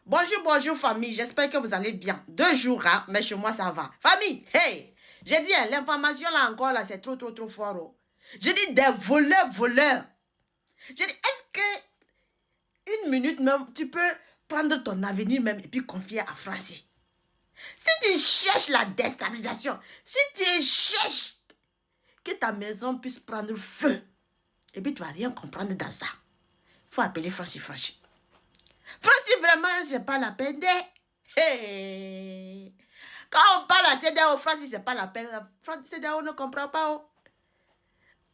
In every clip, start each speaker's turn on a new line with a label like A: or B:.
A: Bonjour, bonjour famille, j'espère que vous allez bien. 2 jours, hein, mais chez moi ça va. Famille, hey, j'ai dit, hein, l'information là encore, là, c'est trop fort. Oh. J'ai dit des voleurs. J'ai dit, est-ce que une minute même, tu peux prendre ton avenir même et puis confier à Francis? Si tu cherches la déstabilisation, si tu cherches que ta maison puisse prendre feu, et puis tu vas rien comprendre dans ça. Il faut appeler Francis. Francis, vraiment, c'est pas la peine de... Hey. Quand on parle à CDAO, Francis, c'est pas la peine. Francis, CDAO ne comprend pas. Oh.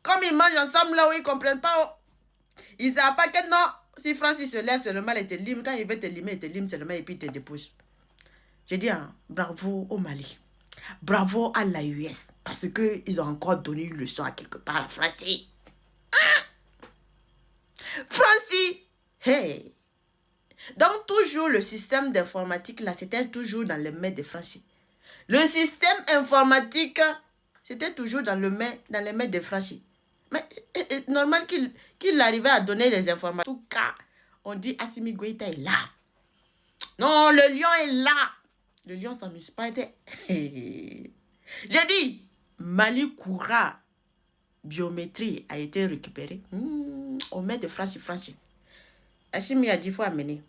A: Comme ils mangent ensemble là où ils ne comprennent pas. Oh. Ils ne savent pas que non. Si Francis se lève seulement, il te lime. Quand il veut te limer, il te lime seulement et puis il te dépousse. Je dis, hein, bravo au Mali. Bravo à l'AUS. Parce qu'ils ont encore donné une leçon à quelque part à Francis. Hein? Francis, hey. Donc, toujours le système d'informatique, là, c'était toujours dans les mains de Francis. Le système informatique, c'était toujours dans les mains de Francis. Mais c'est normal qu'il arrivait à donner les informations. En tout cas, on dit Assimi Goïta est là. Non, le lion est là. Le lion ne s'amuse pas. J'ai dit, Mali Koura biométrie a été récupérée. Aux mains de Francis. Assimi a dit, il faut amener.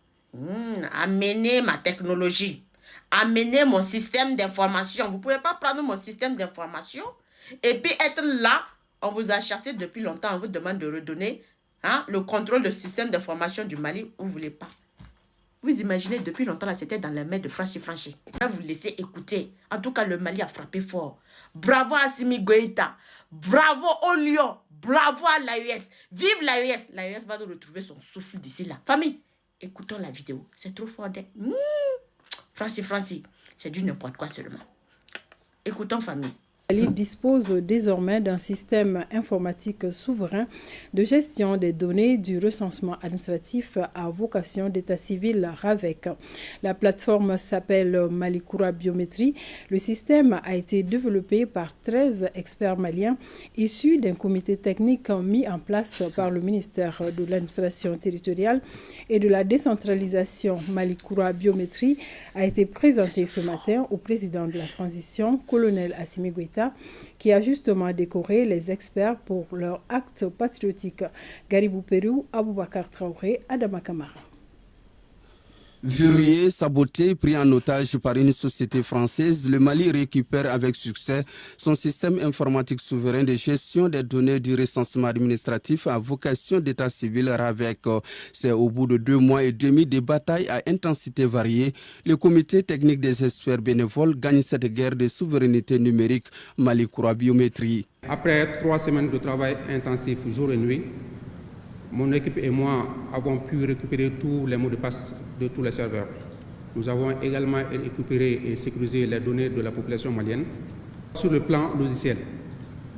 A: Amener ma technologie. Amener mon système d'information. Vous ne pouvez pas prendre mon système d'information et puis être là. On vous a chassé depuis longtemps. On vous demande de redonner le contrôle du système d'information du Mali. Vous ne voulez pas. Vous imaginez, depuis longtemps, là, c'était dans les mains de Francis. Là, vous laissez écouter. En tout cas, le Mali a frappé fort. Bravo à Assimi Goïta. Bravo au Lion. Bravo à l'AUS. Vive l'AUS. L'AUS va retrouver son souffle d'ici là. Famille, écoutons la vidéo. C'est trop fort. Francis, c'est du n'importe quoi seulement. Écoutons, famille.
B: Mali dispose désormais d'un système informatique souverain de gestion des données du recensement administratif à vocation d'état civil RAVEC. La plateforme s'appelle Mali Koura Biométrie. Le système a été développé par 13 experts maliens issus d'un comité technique mis en place par le ministère de l'administration territoriale et de la décentralisation. Mali Koura Biométrie a été présenté ce matin au président de la transition, colonel Assimi Goïta, qui a justement décoré les experts pour leur acte patriotique. Garibou Pérou, Aboubakar Traoré, Adama Kamara.
C: Verrouillé, saboté, pris en otage par une société française, le Mali récupère avec succès son système informatique souverain de gestion des données du recensement administratif à vocation d'état civil RAVEC. C'est au bout de 2 mois et demi de batailles à intensité variée, le comité technique des experts bénévoles gagne cette guerre de souveraineté numérique Mali Koura Biométrie.
D: Après 3 semaines de travail intensif jour et nuit, mon équipe et moi avons pu récupérer tous les mots de passe de tous les serveurs. Nous avons également récupéré et sécurisé les données de la population malienne. Sur le plan logiciel,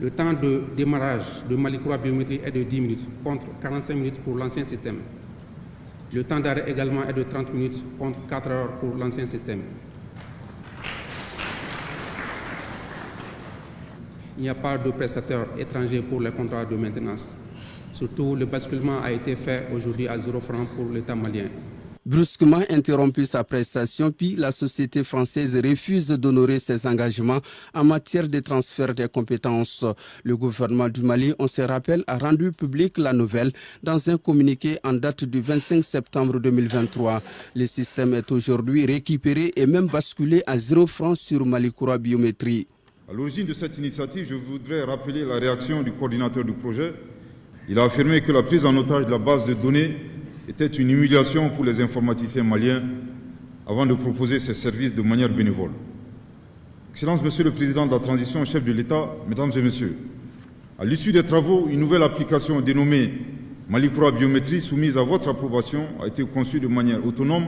D: le temps de démarrage de Mali Koura Biométrie est de 10 minutes, contre 45 minutes pour l'ancien système. Le temps d'arrêt également est de 30 minutes, contre 4 heures pour l'ancien système. Il n'y a pas de prestataire étranger pour les contrats de maintenance. Surtout, le basculement a été fait aujourd'hui à 0 francs pour l'État malien.
C: Brusquement interrompu sa prestation, puis la société française refuse d'honorer ses engagements en matière de transfert des compétences. Le gouvernement du Mali, on se rappelle, a rendu public la nouvelle dans un communiqué en date du 25 septembre 2023. Le système est aujourd'hui récupéré et même basculé à 0 francs sur Mali Koura Biométrie.
E: À l'origine de cette initiative, je voudrais rappeler la réaction du coordinateur du projet. Il a affirmé que la prise en otage de la base de données était une humiliation pour les informaticiens maliens avant de proposer ces services de manière bénévole. Excellence, Monsieur le Président de la Transition, chef de l'État, Mesdames et Messieurs, à l'issue des travaux, une nouvelle application dénommée Mali Koura Biométrie soumise à votre approbation a été conçue de manière autonome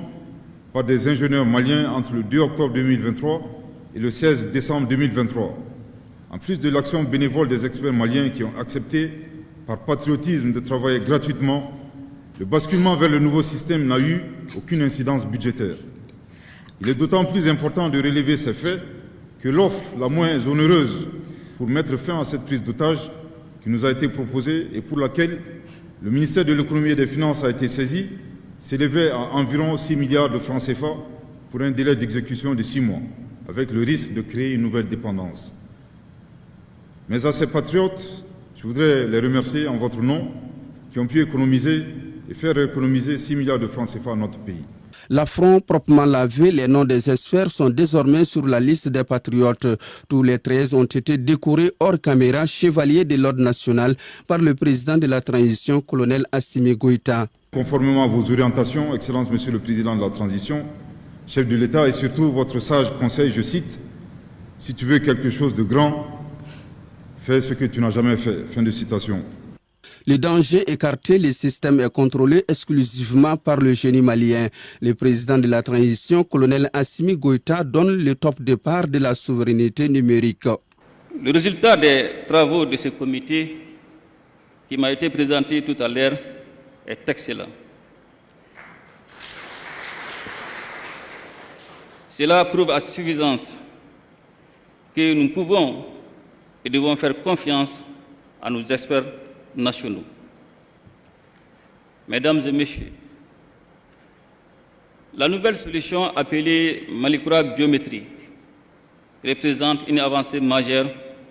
E: par des ingénieurs maliens entre le 2 octobre 2023 et le 16 décembre 2023. En plus de l'action bénévole des experts maliens qui ont accepté par patriotisme de travailler gratuitement, le basculement vers le nouveau système n'a eu aucune incidence budgétaire. Il est d'autant plus important de relever ces faits que l'offre la moins onéreuse pour mettre fin à cette prise d'otage qui nous a été proposée et pour laquelle le ministère de l'économie et des finances a été saisi s'élevait à environ 6 milliards de francs CFA pour un délai d'exécution de 6 mois, avec le risque de créer une nouvelle dépendance. Mais à ces patriotes, je voudrais les remercier en votre nom, qui ont pu économiser et faire économiser 6 milliards de francs CFA à notre pays.
C: L'affront proprement lavé, les noms des experts sont désormais sur la liste des patriotes. Tous les 13 ont été décorés hors caméra chevaliers de l'ordre national par le président de la transition, colonel Assimi Goïta.
E: Conformément à vos orientations, Excellence Monsieur le Président de la transition, chef de l'État et surtout votre sage conseil, je cite, « Si tu veux quelque chose de grand, fais ce que tu n'as jamais fait ». Fin de citation.
C: Le danger écarté, le système est contrôlé exclusivement par le génie malien. Le président de la transition, colonel Assimi Goïta, donne le top départ de la souveraineté numérique.
F: Le résultat des travaux de ce comité qui m'a été présenté tout à l'heure est excellent. Cela prouve à suffisance que nous pouvons et devons faire confiance à nos experts nationaux. Mesdames et messieurs, la nouvelle solution appelée Malikura Biométrie représente une avancée majeure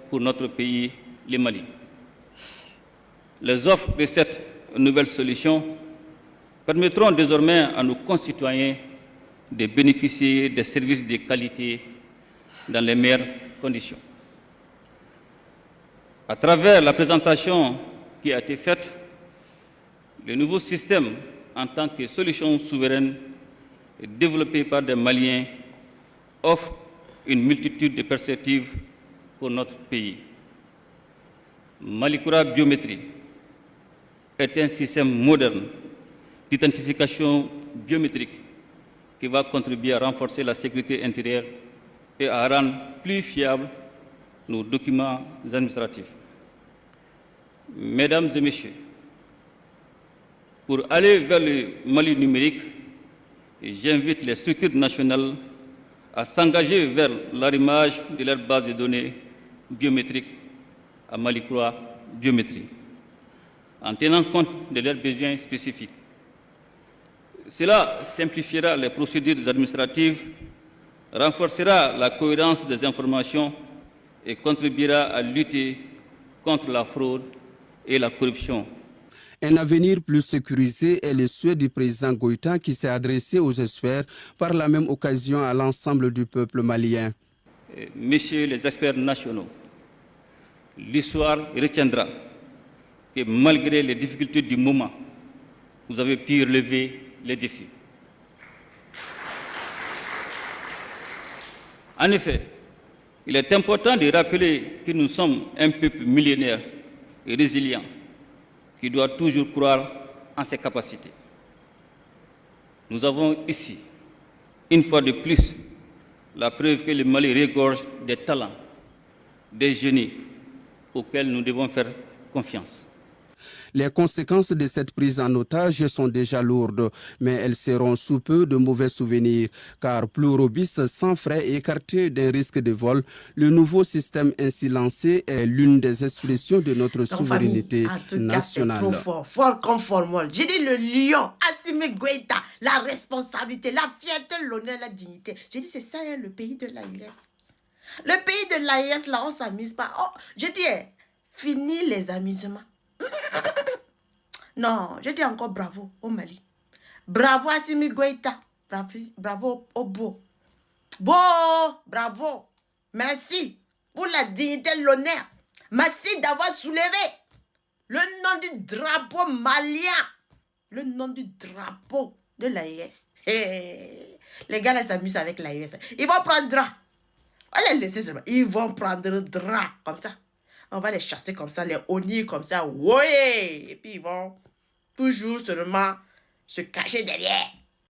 F: pour notre pays, le Mali. Les offres de cette nouvelle solution permettront désormais à nos concitoyens de bénéficier des services de qualité dans les meilleures conditions. À travers la présentation qui a été faite, le nouveau système en tant que solution souveraine développée par des Maliens offre une multitude de perspectives pour notre pays. Malikura Biométrie est un système moderne d'identification biométrique qui va contribuer à renforcer la sécurité intérieure et à rendre plus fiables nos documents administratifs. Mesdames et messieurs, pour aller vers le Mali numérique, j'invite les structures nationales à s'engager vers l'arrimage de leur base de données biométriques à Malikura Biométrie, en tenant compte de leurs besoins spécifiques. Cela simplifiera les procédures administratives, renforcera la cohérence des informations et contribuera à lutter contre la fraude et la corruption.
C: Un avenir plus sécurisé est le souhait du président Goïta qui s'est adressé aux experts par la même occasion à l'ensemble du peuple malien.
F: Messieurs les experts nationaux, l'histoire retiendra que malgré les difficultés du moment, vous avez pu relever les défis. En effet, il est important de rappeler que nous sommes un peuple millénaire et résilient qui doit toujours croire en ses capacités. Nous avons ici, une fois de plus, la preuve que le Mali regorge des talents, des génies auxquels nous devons faire confiance.
C: Les conséquences de cette prise en otage sont déjà lourdes, mais elles seront sous peu de mauvais souvenirs, car plus robuste, sans frais et écarté d'un risque de vol, le nouveau système ainsi lancé est l'une des expressions de notre souveraineté nationale.
A: C'est trop fort comme formule. J'ai dit le lion, Assimi Goïta, la responsabilité, la fierté, l'honneur, la dignité. J'ai dit c'est ça le pays de l'AES. Le pays de l'AES, là, on ne s'amuse pas. Oh, je dis, fini les amusements. Non, je dis encore bravo au Mali. Bravo Assimi Goïta. Bravo au Beau. Bravo. Merci pour la dignité, l'honneur. Merci d'avoir soulevé le nom du drapeau malien. Le nom du drapeau de l'AES. Les gars, là, s'amusent avec l'AES. Ils vont prendre drap. On va les laisser seulement. Ils vont prendre drap comme ça. On va les chasser comme ça, les honnir comme ça. Ouais. Et puis ils vont toujours seulement se cacher derrière.